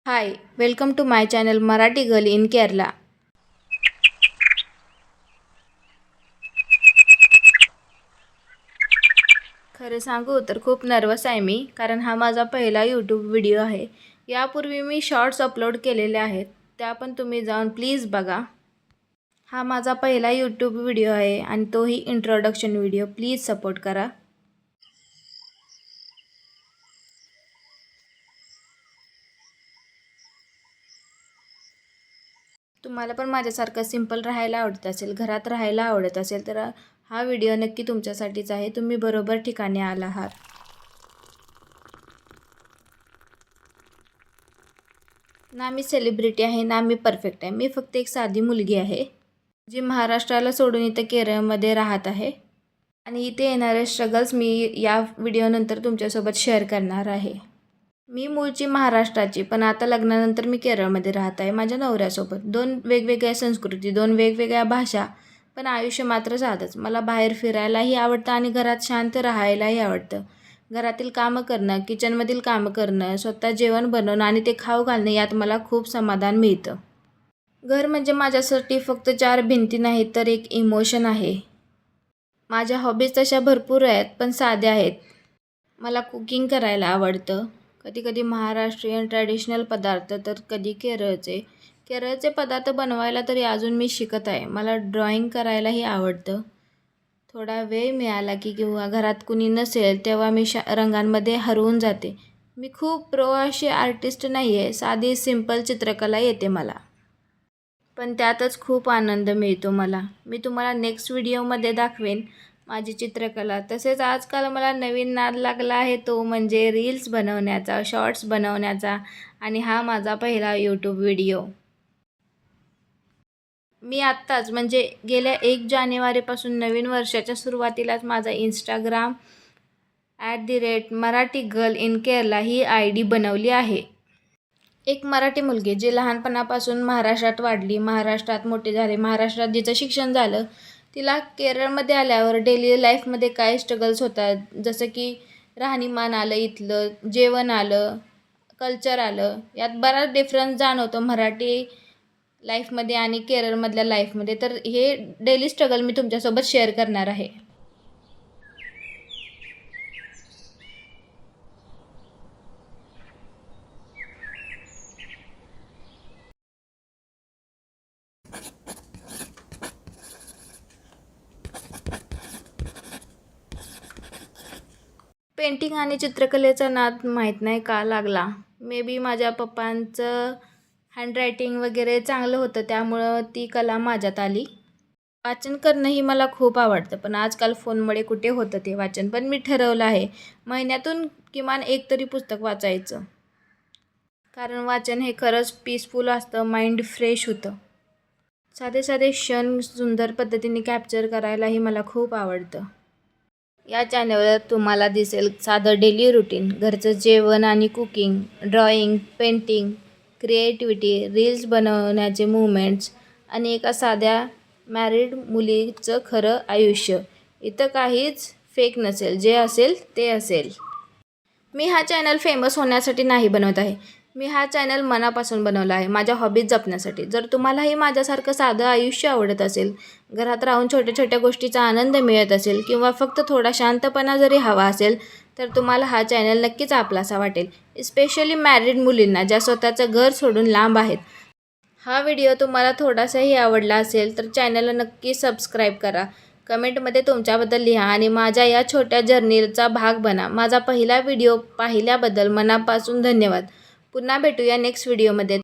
High, welcome to my channel Marathi girl in Kerala. खरं सांगू तर खूप नर्वस आहे मी, कारण हा माझा पहिला यूट्यूब व्हिडिओ आहे. यापूर्वी मी शॉर्ट्स अपलोड केलेले आहेत, त्या पण तुम्ही जाऊन प्लीज बघा. हा माझा पहिला यूट्यूब व्हिडिओ आहे आणि तोही इंट्रोडक्शन व्हिडिओ. प्लीज सपोर्ट करा. तुम्हाला पण माझ्यासारखं सिंपल राहायला आवडत असेल, घरात राहायला आवडत असेल, तर हा व्हिडिओ नक्की तुमच्यासाठीच आहे. तुम्ही बरोबर ठिकाणी आला आहात. ना मी सेलिब्रिटी आहे, ना मी परफेक्ट आहे. मी फक्त एक साधी मुलगी आहे, जी महाराष्ट्राला सोडून इथं केरळमध्ये राहत आहे. आणि इथे येणारे स्ट्रगल्स मी या व्हिडिओनंतर तुमच्यासोबत शेअर करणार आहे. मी मूळची महाराष्ट्राची, पण आता लग्नानंतर मी केरळमध्ये राहत आहे माझ्या नवऱ्यासोबत. 2 वेगवेगळ्या संस्कृती, 2 वेगवेगळ्या भाषा, पण आयुष्य मात्र साधंच. मला बाहेर फिरायलाही आवडतं आणि घरात शांत राहायलाही आवडतं. घरातील कामं करणं, किचनमधील कामं करणं, स्वतः जेवण बनवणं आणि ते खाऊ घालणं, यात मला खूप समाधान मिळतं. घर म्हणजे माझ्यासाठी फक्त 4 भिंती नाहीत, तर एक इमोशन आहे. माझ्या हॉबीज तशा भरपूर आहेत, पण साध्या आहेत. मला कुकिंग करायला आवडतं. कधी-कधी महाराष्ट्रीयन ट्रॅडिशनल पदार्थ, तर कधी केरळचे. केरळचे पदार्थ बनवायला तरी अजून मी शिकत आहे. मला ड्रॉइंग करायलाही आवडतं. थोडा वेळ मिळाला की किंवा घरात कुणी नसेल तेव्हा मी रंगांमध्ये हरवून जाते. मी खूप प्रो अशी आर्टिस्ट नाही आहे. साधी सिंपल चित्रकला येते मला. पण त्यातच खूप आनंद मिळतो मला. मी तुम्हाला नेक्स्ट व्हिडिओमध्ये दाखवेन माझी चित्रकला. तसेच आजकाल मला नवीन नाद लागला आहे, तो म्हणजे रील्स बनवण्याचा, शॉर्ट्स बनवण्याचा. आणि हा माझा पहिला यूट्यूब व्हिडिओ. मी आत्ताच म्हणजे गेल्या 1 जानेवारीपासून नवीन वर्षाच्या सुरुवातीलाच माझा Instagram @Marathi girl in Kerala he ID बनवली आहे. एक मराठी मुलगी जी लहानपणापासून महाराष्ट्रात वाढली, महाराष्ट्रात मोठे झाले, महाराष्ट्रात जिचं शिक्षण झालं, तिला केरळमध्ये आल्यावर डेली लाईफमध्ये काय स्ट्रगल्स होतात, जसं की राहणीमान आलं, इथलं जेवण आलं, कल्चर आलं, यात बराच डिफरन्स जाणवतो मराठी लाईफमध्ये आणि केरळमधल्या लाईफमध्ये. तर हे डेली स्ट्रगल मी तुमच्यासोबत शेअर करणार आहे. पेंटिंग आणि चित्रकलेचा नाद माहीत नाही का लागला. मे बी माझ्या पप्पांचं हँडरायटिंग वगैरे चांगलं होतं, त्यामुळं ती कला माझ्यात आली. वाचन करणंही मला खूप आवडतं, पण आजकाल फोनमुळे कुठे होतं ते वाचन. पण मी ठरवलं आहे महिन्यातून किमान एक तरी पुस्तक वाचायचं, कारण वाचन हे खरंच पीसफुल असतं, माइंड फ्रेश होतं. साधे साधे क्षण सुंदर पद्धतीने कॅप्चर करायलाही मला खूप आवडतं. या चॅनलवर तुम्हाला दिसेल साधं डेली रुटीन, घरचं जेवण आणि cooking, drawing, painting, creativity, reels बनवण्याचे मुवमेंट्स आणि एका साध्या मॅरिड मुलीचं खरं आयुष्य. इथं काहीच फेक नसेल, जे असेल ते असेल. मी हा चॅनल फेमस होण्यासाठी नाही बनवत आहे. मी हा चॅनल मनापासून बनवला आहे, माझ्या हॉबीज जपण्यासाठी. जर तुम्हालाही माझ्यासारखं साधं आयुष्य आवडत असेल, घरात राहून छोट्या छोट्या गोष्टीचा आनंद मिळत असेल किंवा फक्त थोडा शांतपणा जरी हवा असेल, तर तुम्हाला हा चॅनल नक्कीच आपलासा वाटेल. स्पेशली मॅरिड मुलींना, ज्या स्वतःचं घर सोडून लांब आहेत. हा व्हिडिओ तुम्हाला थोडासाही आवडला असेल तर चॅनलला नक्की सबस्क्राईब करा. कमेंटमध्ये तुमच्याबद्दल लिहा आणि माझ्या या छोट्या जर्नीचा भाग बना. माझा पहिला व्हिडिओ पाहिल्याबद्दल मनापासून धन्यवाद. पुन्हा भेटूया नेक्स्ट व्हिडिओमध्ये.